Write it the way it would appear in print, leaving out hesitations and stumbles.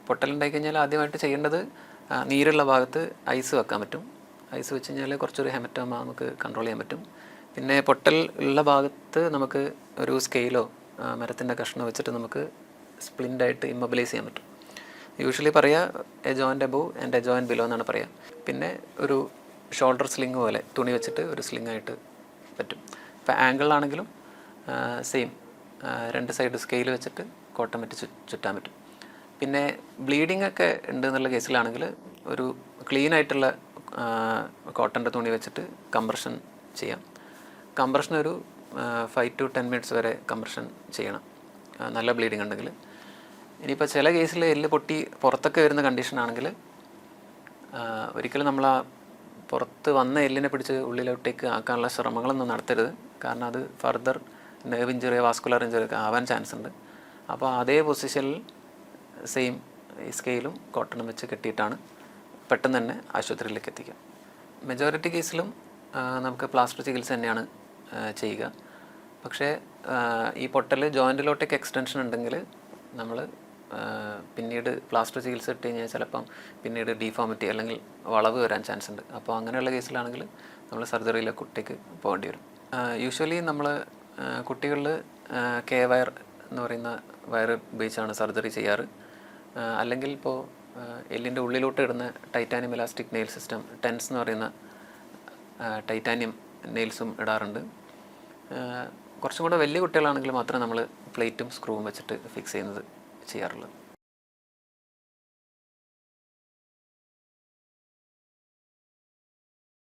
പൊട്ടലുണ്ടായി കഴിഞ്ഞാൽ ആദ്യമായിട്ട് ചെയ്യേണ്ടത് നീരുള്ള ഭാഗത്ത് ഐസ് വെക്കാൻ പറ്റും. ഐസ് വെച്ച് കഴിഞ്ഞാൽ കുറച്ചൊരു ഹെമറ്റോമ നമുക്ക് കൺട്രോൾ ചെയ്യാൻ പറ്റും. പിന്നെ പൊട്ടൽ ഉള്ള ഭാഗത്ത് നമുക്ക് ഒരു സ്കെയിലോ മരത്തിൻ്റെ കഷ്ണം വെച്ചിട്ട് നമുക്ക് സ്പ്ലിൻ്റായിട്ട് ഇമ്മൊബിലൈസ് ചെയ്യാൻ പറ്റും. യൂഷ്വലി പറയുക A joint above and A joint below എന്നാണ് പറയുക. പിന്നെ ഒരു ഷോൾഡർ സ്ലിങ് പോലെ തുണി വെച്ചിട്ട് ഒരു സ്ലിങ് ആയിട്ട് പറ്റും. ഇപ്പോൾ ആംഗിളാണെങ്കിലും സെയിം 2 സൈഡ് സ്കെയിൽ വെച്ചിട്ട് കോട്ടൺ വെച്ച് ചുറ്റാൻ പറ്റും. പിന്നെ ബ്ലീഡിംഗ് ഒക്കെ ഉണ്ട് എന്നുള്ള കേസിലാണെങ്കിൽ ഒരു ക്ലീൻ ആയിട്ടുള്ള കോട്ടൻ്റെ തുണി വെച്ചിട്ട് കംപ്രഷൻ ചെയ്യാം. കംപ്രഷൻ ഒരു 5 to 10 minutes വരെ കംപ്രഷൻ ചെയ്യണം നല്ല ബ്ലീഡിങ് ഉണ്ടെങ്കിൽ. ഇനിയിപ്പോൾ ചില കേസിൽ എല്ല് പൊട്ടി പുറത്തൊക്കെ വരുന്ന കണ്ടീഷനാണെങ്കിൽ ഒരിക്കലും നമ്മൾ ആ പുറത്ത് വന്ന എല്ലിനെ പിടിച്ച് ഉള്ളിലോട്ടേക്ക് ആക്കാനുള്ള ശ്രമങ്ങളൊന്നും നടത്തരുത്. കാരണം അത് further nerve injury vascular injury ഒക്കെ ആവാൻ ചാൻസ് ഉണ്ട്. അപ്പോൾ അതേ പൊസിഷനിൽ സെയിം ഈ സ്കെയിലും കോട്ടണും വെച്ച് കെട്ടിയിട്ടാണ് പെട്ടെന്ന് തന്നെ ആശുപത്രിയിലേക്ക് എത്തിക്കുക. മെജോറിറ്റി കേസിലും നമുക്ക് പ്ലാസ്റ്റർ ചികിത്സ തന്നെയാണ് ചെയ്യുക. പക്ഷേ ഈ പൊട്ടൽ ജോയിൻറ്റിലോട്ടേക്ക് എക്സ്റ്റൻഷൻ ഉണ്ടെങ്കിൽ നമ്മൾ പിന്നീട് പ്ലാസ്റ്റർ ചികിത്സ ഇട്ട് കഴിഞ്ഞാൽ ചിലപ്പം പിന്നീട് ഡീഫോമിറ്റി അല്ലെങ്കിൽ വളവ് വരാൻ ചാൻസ് ഉണ്ട്. അപ്പോൾ അങ്ങനെയുള്ള കേസിലാണെങ്കിൽ നമ്മൾ സർജറിയിലേക്കൊട്ടേക്ക് പോകേണ്ടി വരും. യൂഷ്വലി നമ്മൾ കുട്ടികളിൽ കെ വയർ എന്ന് പറയുന്ന വയർ ഉപയോഗിച്ചാണ് സർജറി ചെയ്യാറ്. അല്ലെങ്കിൽ ഇപ്പോൾ എല്ലിൻ്റെ ഉള്ളിലോട്ട് ഇടുന്ന titanium elastic nail system TENS എന്ന് പറയുന്ന ടൈറ്റാനിയം നെയിൽസും ഇടാറുണ്ട്. കുറച്ചും കൂടെ വലിയ കുട്ടികളാണെങ്കിൽ മാത്രമേ നമ്മൾ പ്ലേറ്റും സ്ക്രൂവും വെച്ചിട്ട് ഫിക്സ് ചെയ്യാറുള്ളൂ.